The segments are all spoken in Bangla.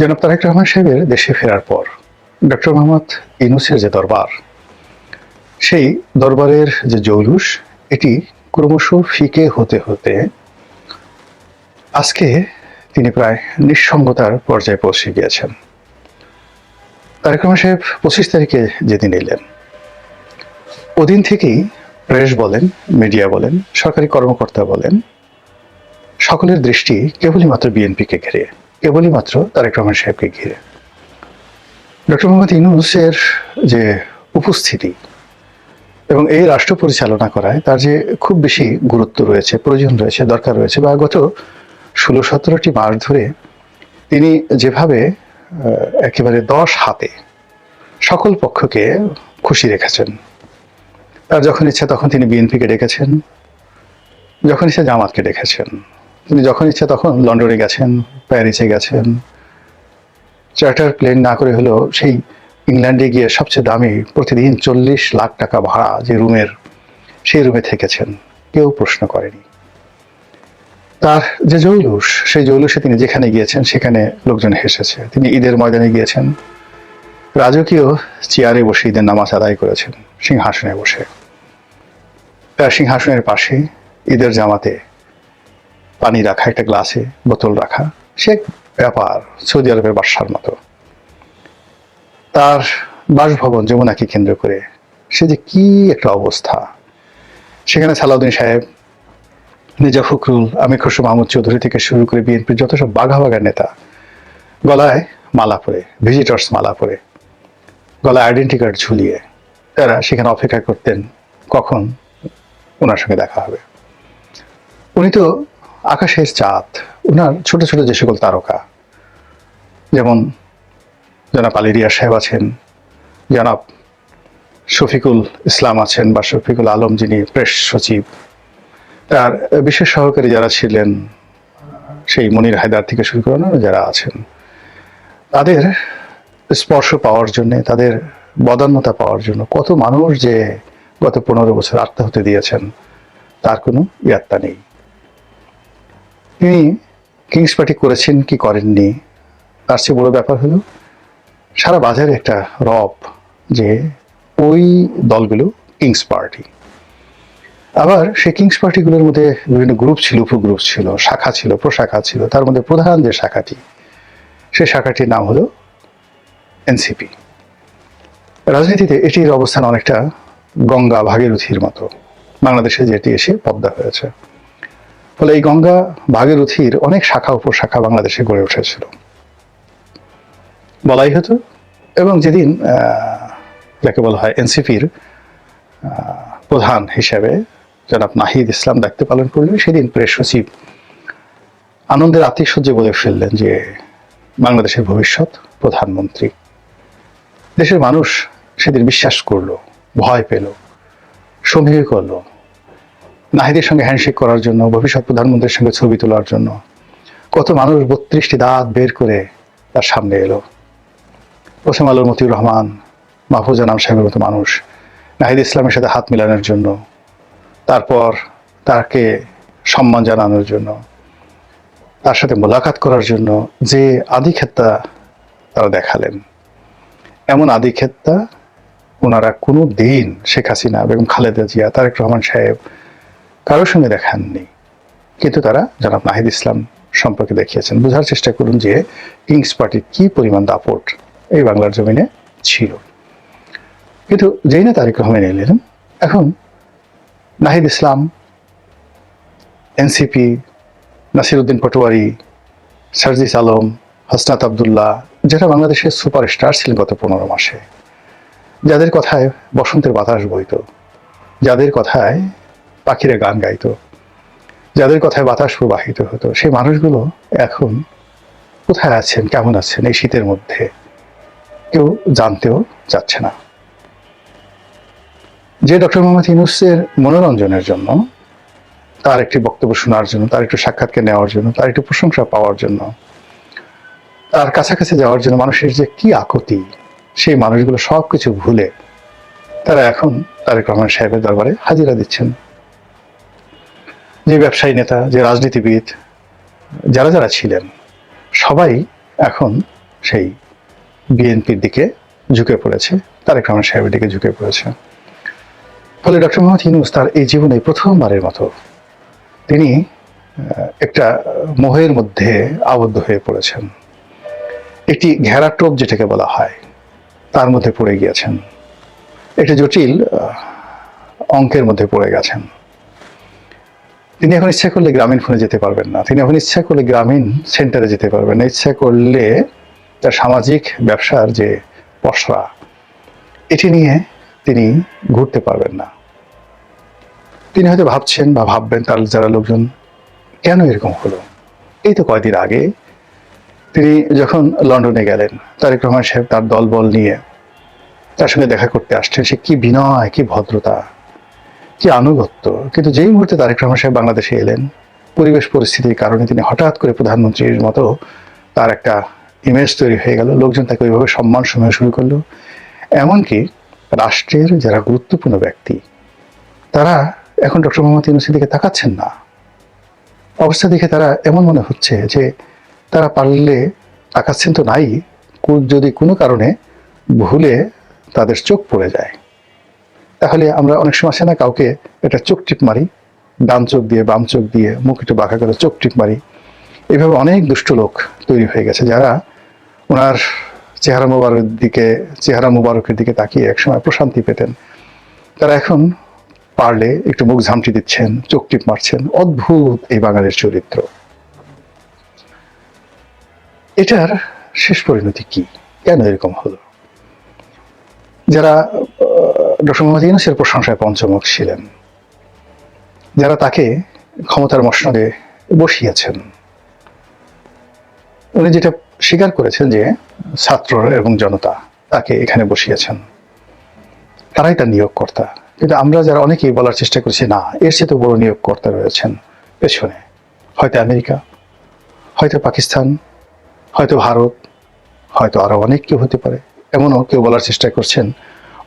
জনাব তারেক রহমান সাহেবের দেশে ফেরার পর ডক্টর মোহাম্মদ ইউনূসের যে দরবার, সেই দরবারের যে জৌলুস, এটি ক্রমশ ফিকে হতে হতে আজকে তিনি প্রায় নিঃসঙ্গতার পর্যায়ে পৌঁছে গিয়েছেন। তারেক রহমান সাহেব 25 তারিখে যেদিন এলেন, ওদিন থেকেই প্রেস বলেন, মিডিয়া বলেন, সরকারি কর্মকর্তা বলেন, সকলের দৃষ্টি কেবলই মাত্র বিএনপিকে ঘিরে, কেবলই মাত্র তারেক রহমান সাহেবকে ঘিরে। ডক্টর মোহাম্মদ ইউনূসের যে উপস্থিতি এবং এই রাষ্ট্র পরিচালনা করায় তার যে খুব বেশি গুরুত্ব রয়েছে, প্রয়োজন রয়েছে, দরকার রয়েছে, বা গত 16-17টি মাস ধরে তিনি যেভাবে একেবারে 10 হাতে সকল পক্ষকে খুশি রেখেছেন। তার যখন ইচ্ছা তখন তিনি বিএনপিকে ডেকেছেন, যখন ইচ্ছা জামাতকে ডেকেছেন, তিনি যখন ইচ্ছা তখন লন্ডনে গেছেন, প্যারিসে গেছেন, চার্টার প্লেন না করে হলেও সেই ইংল্যান্ডে গিয়ে সবচেয়ে দামি প্রতিদিন 40 লাখ টাকা ভাড়া যে রুমের, সেই রুমে থেকেছেন, কেউ প্রশ্ন করেনি। তার যে জৌলুস, সেই জৌলুসে তিনি যেখানে গিয়েছেন সেখানে লোকজন হেসেছে। তিনি ঈদের ময়দানে গিয়েছেন, রাজকীয় চেয়ারে বসে ঈদের নামাজ আদায় করেছেন, সিংহাসনে বসে। তার সিংহাসনের পাশে ঈদের জামাতে পানি রাখা, একটা গ্লাসে বোতল রাখা, সে ব্যাপার সৌদি আরবের বাদশার মতো। তার বাসভবন যমুনাকে কেন্দ্র করে সে যে কি একটা অবস্থা, সেখানে সালাউদ্দিন সাহেব, মির্জা ফখরুল, আমির খসরু মাহমুদ চৌধুরী থেকে শুরু করে বিএনপির যত সব বাঘা বাঘা নেতা গলায় মালা পরে, ভিজিটর্স মালা পরে, গলায় আইডেন্টি কার্ড ঝুলিয়ে তারা সেখানে অপেক্ষা করতেন কখন ওনার সঙ্গে দেখা হবে। উনি তো আকাশের চাঁদ। ওনার ছোট ছোট যে সকল তারকা, যেমন জনাব আলী রিয়াজ সাহেব আছেন, জনাব শফিকুল ইসলাম আছেন বা শফিকুল আলম, যিনি প্রেস সচিব, তার বিশেষ সহকারী যারা ছিলেন, সেই মনির হায়দার থেকে শুরু করে যারা আছেন, তাদের স্পর্শ পাওয়ার জন্য, তাদের বদান্যতা পাওয়ার জন্য কত মানুষ যে গত 15 বছর আত্মহত্যা দিয়েছেন তার কোনো ইয়াত্তা নেই। তিনি কিংস পার্টি করেছেন কি করেননি, তার চেয়ে বড় ব্যাপার হলো সারা বাজারে একটা রব যে ওই দলগুলো কিংস পার্টি। আবার সেই কিংস পার্টিগুলোর মধ্যে বিভিন্ন গ্রুপ ছিল, উপগ্রুপ ছিল, শাখা ছিল, প্রশাখা ছিল। তার মধ্যে প্রধান যে শাখাটি, সেই শাখাটির নাম হলো এনসিপি। রাজনীতিতে এটির অবস্থান অনেকটা গঙ্গা ভাগীরথীর মতো, বাংলাদেশে যেটি এসে পদ্মা হয়েছে। ফলে এই গঙ্গা ভাগীরথীর অনেক শাখা উপশাখা বাংলাদেশে গড়ে উঠেছিল বলাই হতো। এবং যেদিন যাকে বলা হয় এনসিপির প্রধান হিসেবে জনাব নাহিদ ইসলাম দায়িত্ব পালন করলেন, সেদিন প্রেস সচিব আনন্দের আতিশয্যে বলে ফেললেন যে বাংলাদেশের ভবিষ্যৎ প্রধানমন্ত্রী। দেশের মানুষ সেদিন বিশ্বাস করলো, ভয় পেল, সন্দেহ করলো। নাহিদের সঙ্গে হ্যান্ডশেক করার জন্য, ভবিষ্যৎ প্রধানমন্ত্রীর সঙ্গে ছবি তোলার জন্য কত মানুষ 32টি দাঁত বের করে তার সামনে এলো। ওসমান আলী, মতিউর রহমান, মাহফুজ আনাম সাহেবের মতো মানুষ নাহিদ ইসলামের সাথে হাত মিলানোর জন্য, তারপর তাকে সম্মান জানানোর জন্য, তার সাথে মোলাকাত করার জন্য যে আধিক্ষেত্তা তারা দেখালেন, এমন আধিক্ষেত্তা ওনারা কোনো দিন শেখ হাসিনা, বেগম খালেদা জিয়া, তারেক রহমান সাহেব কারোর সঙ্গে দেখাননি। কিন্তু তারা জনাব নাহিদ ইসলাম সম্পর্কে দেখিয়েছেন। বোঝার চেষ্টা করুন যে কিংস পার্টির কি পরিমাণ দাপট এই বাংলার জমিনে ছিল। কিন্তু যেই না তারেক রহমান এলেন, এখন নাহিদ ইসলাম, এনসিপি, নাসিরউদ্দিন পাটোয়ারি, সার্জিস আলম, হাসনাত আবদুল্লাহ, যারা বাংলাদেশের সুপারস্টার ছিলেন গত 15 মাসে, যাদের কথায় বসন্তের বাতাস বইত, যাদের কথায় পাখিরা গান গাইত, যাদের কথায় বাতাস প্রবাহিত হতো, সেই মানুষগুলো এখন কোথায় আছেন, কেমন আছেন এই শীতের মধ্যে কেউ জানতেও যাচ্ছে না। যে ডক্টর মোহাম্মদ ইউনূসের মনোরঞ্জনের জন্য, তার একটি বক্তব্য শোনার জন্য, তার একটু সাক্ষাৎকার নেওয়ার জন্য, তার একটু প্রশংসা পাওয়ার জন্য, তার কাছাকাছি যাওয়ার জন্য মানুষের যে কি আকুতি, সেই মানুষগুলো সবকিছু ভুলে তারা এখন তারেক রহমান সাহেবের দরবারে হাজিরা দিচ্ছেন। যে ব্যবসায়ী নেতা, যে রাজনীতিবিদ, যারা যারা ছিলেন, সবাই এখন সেই বিএনপির দিকে ঝুঁকে পড়েছে, তারেক রহমান সাহেবের দিকে ঝুঁকে পড়েছে। ফলে ডক্টর মোহাম্মদ ইউনূস তার এই জীবনে প্রথমবারের মতো তিনি একটা মোহের মধ্যে আবদ্ধ হয়ে পড়েছেন, একটি ঘেরা টোপ যেটাকে বলা হয় তার মধ্যে পড়ে গিয়েছেন, একটি জটিল অঙ্কের মধ্যে পড়ে গেছেন। তিনি এখন ইচ্ছা করলে গ্রামীণ ফোনে যেতে পারবেন না, তিনি এখন ইচ্ছা করলে গ্রামীণ সেন্টারে যেতে পারবেন না, ইচ্ছা করলে তার সামাজিক ব্যবসার যে পসরা এটি নিয়ে তিনি ঘুরতে পারবেন না। তিনি হয়তো ভাবছেন বা ভাববেন তার যারা লোকজন, কেন এরকম হলো? এই তো কয়েকদিন আগে তিনি যখন লন্ডনে গেলেন, তারেক রহমান সাহেব তার দলবল নিয়ে তার সঙ্গে দেখা করতে আসছেন, সে কি বিনয়, কি ভদ্রতা, কি আনুগত্য। কিন্তু যেই মুহূর্তে তারেক রহমান সাহেব বাংলাদেশে এলেন, পরিবেশ পরিস্থিতির কারণে তিনি হঠাৎ করে প্রধানমন্ত্রীর মতো তার একটা ইমেজ তৈরি হয়ে গেল, লোকজন তাকে ওইভাবে সম্মান সময় শুরু করলো। এমনকি রাষ্ট্রের যারা গুরুত্বপূর্ণ ব্যক্তি তারা এখন ডক্টর মোহাম্মদ ইউনূসের দিকে তাকাচ্ছেন না। অবস্থা দেখে তারা এমন মনে হচ্ছে যে তারা পারলে তাকাচ্ছেন তো নাই, যদি কোনো কারণে ভুলে তাদের চোখ পড়ে যায়, তাহলে আমরা অনেক সময় আসে না, কাউকে একটা চোখ টিপ মারি, ডান চোখ দিয়ে বাম চোখ দিয়ে মুখ একটু বাঁকা করে চোখ টিপ মারি। এইভাবে অনেক দুষ্ট লোক তৈরি হয়ে গেছে যারা ওনার চেহারা মুবারকের দিকে তাকিয়ে একসময় প্রশান্তি পেতেন, তারা এখন পারলে একটু মুখ ঝামটি দিচ্ছেন, চোখ টিপ মারছেন। অদ্ভুত এই বাঙালির চরিত্র। এটার শেষ পরিণতি কি? কেন এরকম হলো? যারা ডক্টর মোহাম্মদ ইউনূসের প্রশংসায় পঞ্চমুখ ছিলেন, যারা তাকে ক্ষমতার মসনদে বসিয়েছেন, উনি যেটা স্বীকার করেছেন যে ছাত্র এবং জনতা তাকে এখানে বসিয়েছেন, তারাই তার নিয়োগকর্তা। কিন্তু আমরা যারা অনেকেই বলার চেষ্টা করছি, না, এর চেয়ে তো বড় নিয়োগকর্তা রয়েছেন পেছনে, হয়তো আমেরিকা, হয়তো পাকিস্তান, হয়তো ভারত, হয়তো আরো অনেক কেউ হতে পারে। এমনও কেউ বলার চেষ্টা করছেন,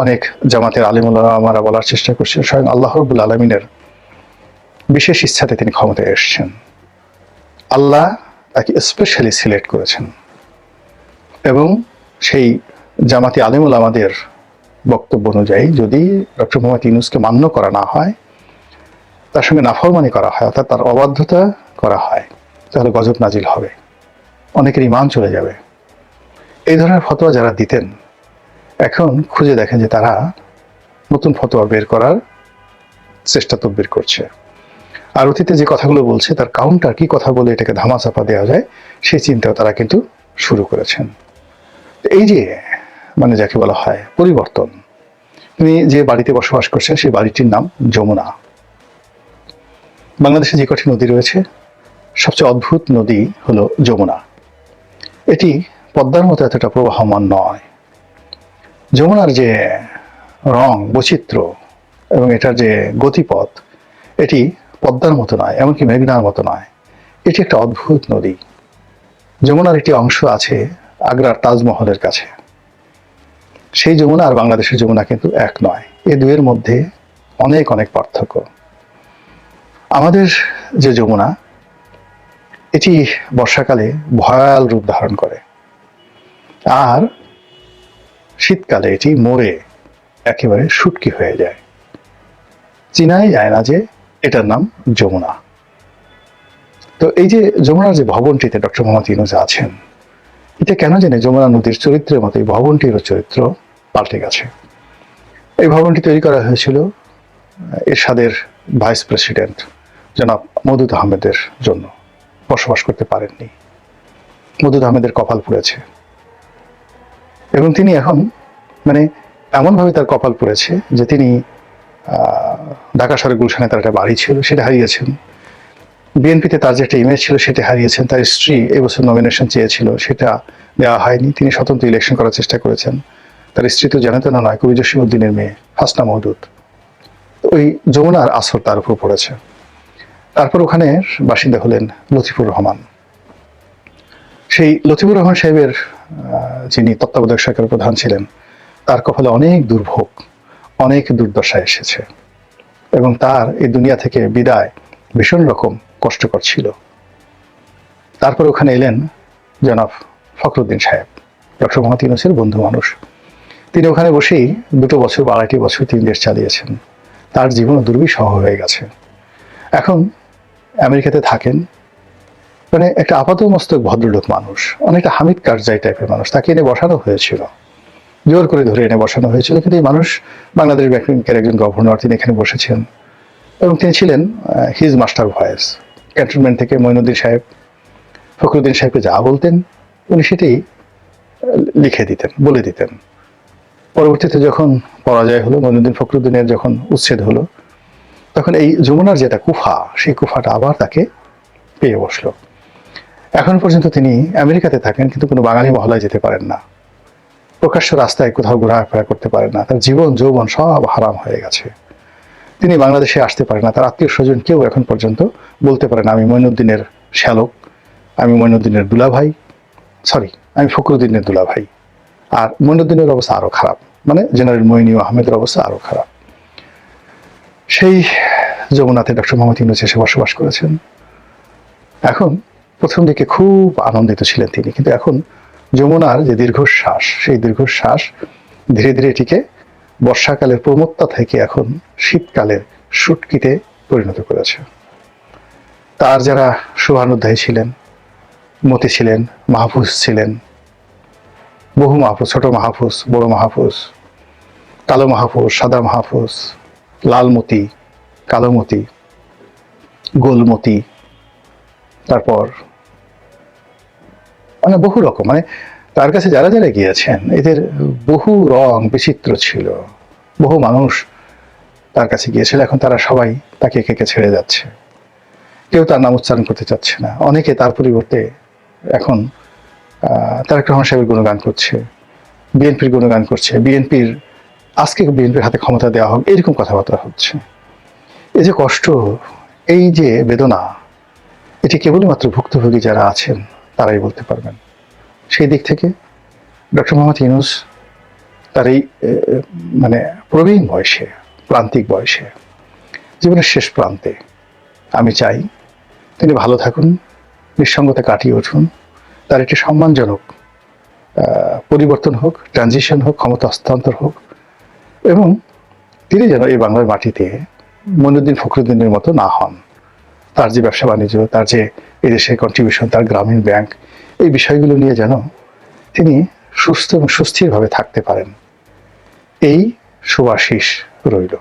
অনেক জামাতের আলিম ওলামারা বলার চেষ্টা করছেন, স্বয়ং আল্লাহ রাব্বুল আলামিনের বিশেষ ইচ্ছাতে তিনি ক্ষমতায় এসেছেন। আল্লাহ তাকে স্পেশালি সিলেক্ট করেছেন এবং সেই জামাতি আলিম ওলামাদের বক্তব্য অনুযায়ী যদি ডক্টর মোহাম্মদ ইউনূসকে মান্য করা না হয়, তার সঙ্গে নাফরমানি করা হয়, অর্থাৎ তার অবাধ্যতা করা হয়, তাহলে গজব নাজিল হবে, অনেকের ঈমান চলে যাবে। এই ধরনের ফতোয়া যারা দিতেন এখন খুঁজে দেখেন যে তারা নতুন ফতোয়া বের করার চেষ্টা তদবির করছে। আর অতীতে যে কথাগুলো বলছে তার কাউন্টার কি কথা বলে এটাকে ধামাচাপা দেওয়া যায় সেই চিন্তাও তারা কিন্তু শুরু করেছেন। এই যে মানে যাকে বলা হয় পরিবর্তন, তিনি যে বাড়িতে বসবাস করছেন সেই বাড়িটির নাম যমুনা। বাংলাদেশে যে কটি নদী রয়েছে সবচেয়ে অদ্ভুত নদী হলো যমুনা। এটি পদ্মার মতো এতটা প্রবাহমান নয়। যমুনার যে রং বৈচিত্র্য এবং এটার যে গতিপথ, এটি পদ্মার মতো নয়, এমনকি মেঘনার মতো নয়। এটি একটা অদ্ভুত নদী। যমুনার একটি অংশ আছে আগ্রার তাজমহলের কাছে। সেই যমুনা আর বাংলাদেশের যমুনা কিন্তু এক নয়, এ দুয়ের মধ্যে অনেক অনেক পার্থক্য। আমাদের যে যমুনা, এটি বর্ষাকালে ভয়াল রূপ ধারণ করে, আর শীতকালে এটি মরে একেবারে শুটকি হয়ে যায়, চিনাই যায় না যে এটার নাম যমুনা। তো এই যে যমুনার যে ভবনটিতে ডক্টর মোহাম্মদ ইউনূস আছেন, এটা কেন জানে যমুনা নদীর চরিত্রের মতো এই ভবনটিরও চরিত্র পাল্টে গেছে। এই ভবনটি তৈরি করা হয়েছিল এরশাদের ভাইস প্রেসিডেন্ট জনাব মওদুদ আহমেদের জন্য। বসবাস করতে পারেননি, মওদুদ আহমেদের কপাল পুড়েছে এবং তিনি এখন মানে এমনভাবে তার কপাল পুড়েছে যে তিনি ঢাকা শহরের গুলশানে তার একটা বাড়ি ছিল, সেটা হারিয়েছেন। বিএনপিতে তার যে একটা ইমেজ ছিল সেটা হারিয়েছেন। তার স্ত্রী এবছর নমিনেশন চেয়েছিল, সেটা দেওয়া হয়নি। তিনি স্বতন্ত্র ইলেকশন করার চেষ্টা করেছেন। তার স্ত্রী তো জানাতে না নয়, কবি জসিমউদ্দিনের মেয়ে হাসনা মওদুদ। ওই যমুনার আসর তার উপর পড়েছে। তারপর ওখানে বাসিন্দা হলেন লতিফুর রহমান। সেই লতিফুর রহমান সাহেবের যিনি তত্ত্বাবধায়ক সরকারের প্রধান ছিলেন, তার কপালে অনেক দুর্ভোগ, অনেক দুর্দশা এসেছে এবং তার এই দুনিয়া থেকে বিদায় ভীষণ রকম কষ্টকর ছিল। তারপর ওখানে এলেন জনাব ফখরুদ্দিন সাহেব, ডক্টর মোহাম্মদ ইউনূসের বন্ধু মানুষ। তিনি ওখানে বসেই 2 বছর বা 2.5 বছর তিনি দেশ চালিয়েছেন। তার জীবন দুর্বিষহ হয়ে গেছে। এখন আমেরিকাতে থাকেন, মানে একটা আপাতমস্তক ভদ্রলোক মানুষ, অনেকটা হামিদ কারজাই টাইপের মানুষ। তাকে এনে বসানো হয়েছিল, জোর করে ধরে এনে বসানো হয়েছিল, কিন্তু এই মানুষ বাংলাদেশ ব্যাংকের একজন গভর্নর, তিনি এখানে বসেছেন এবং তিনি ছিলেন হিজ মাস্টার ভয়েস। ক্যান্টনমেন্ট থেকে মঈনুদ্দিন সাহেব ফখরুদ্দিন সাহেবকে যা বলতেন উনি সেটাই লিখে দিতেন, বলে দিতেন। পরবর্তীতে যখন পরাজয় হলো, মঈনুদ্দিন ফখরুদ্দিনের যখন উচ্ছেদ হলো, তখন এই যমুনার যেটা কুফা, সেই কুফাটা আবার তাকে পেয়ে বসলো। এখন পর্যন্ত তিনি আমেরিকাতে থাকেন, কিন্তু কোনো বাঙালি মহলায় যেতে পারেন না, প্রকাশ্য রাস্তায় কোথাও ঘোরাফেরা করতে পারেন না। তার জীবন যৌবন সব হারাম হয়ে গেছে। তিনি বাংলাদেশে আসতে পারেন না, তার আত্মীয় স্বজন কেউ এখন পর্যন্ত বলতে পারে না আমি মঈনুদ্দিনের শ্যালক, আমি মঈনুদ্দিনের দুলাভাই, সরি আমি ফখরুদ্দিনের দুলাভাই। আর মঈনুদ্দিনের অবস্থা আরো খারাপ, মানে জেনারেল মঈনী আহমেদের অবস্থা আরো খারাপ। সেই যমুনাতে ডক্টর মোহাম্মদ ইউনূস এসে বসবাস করেছেন। এখন প্রথম দিকে খুব আনন্দিত ছিলেন তিনি, কিন্তু এখন যমুনার যে দীর্ঘশ্বাস, সেই দীর্ঘশ্বাস ধীরে ধীরে এটিকে বর্ষাকালের প্রমত্তা থেকে এখন শীতকালের শুটকিতে পরিণত করেছে। তার যারা শুভানুধ্যায়ী ছিলেন, মতি ছিলেন, মাহফুজ ছিলেন, বহু মাহফুজ, ছোট মাহফুজ, বড় মাহফুজ, কালো মাহফুজ, সাদা মাহফুজ, লালমতি, কালোমতি, গোলমতি, তারপর মানে বহু রকম, মানে তার কাছে যারা যারা গিয়েছেন এদের বহু রং বিচিত্র ছিল। বহু মানুষ তার কাছে গিয়েছিল, এখন তারা সবাই তাকে একে ছেড়ে যাচ্ছে, কেউ তার নাম উচ্চারণ করতে চাচ্ছে না। অনেকে তার পরিবর্তে এখন তারেক রহমান সাহেবের গুণগান করছে, বিএনপির গুণগান করছে, বিএনপির আজকে বিএনপির হাতে ক্ষমতা দেওয়া হোক, এরকম কথাবার্তা হচ্ছে। এই যে কষ্ট, এই যে বেদনা, এটি কেবলই মাত্র ভুক্তভোগী যারা আছেন তারাই বলতে পারবেন। সেই দিক থেকে ডক্টর মোহাম্মদ ইউনূস তার এই মানে প্রবীণ বয়সে, প্রান্তিক বয়সে, জীবনের শেষ প্রান্তে, আমি চাই তিনি ভালো থাকুন, নিঃসঙ্গতা কাটিয়ে উঠুন, তার একটি সম্মানজনক পরিবর্তন হোক, ট্রানজিশন হোক, ক্ষমতা হস্তান্তর হোক, এবং তিনি যেন এই বাংলার মাটিতে মঈনুদ্দিন ফখরুদ্দিনের মতো না হন। তার যে ব্যবসা বাণিজ্য, তার যে এদেশের কন্ট্রিবিউশন, তার গ্রামীণ ব্যাংক, এই বিষয়গুলো নিয়ে যেন তিনি সুস্থ এবং সুস্থিরভাবে থাকতে পারেন, এই শুভাশিস রইল।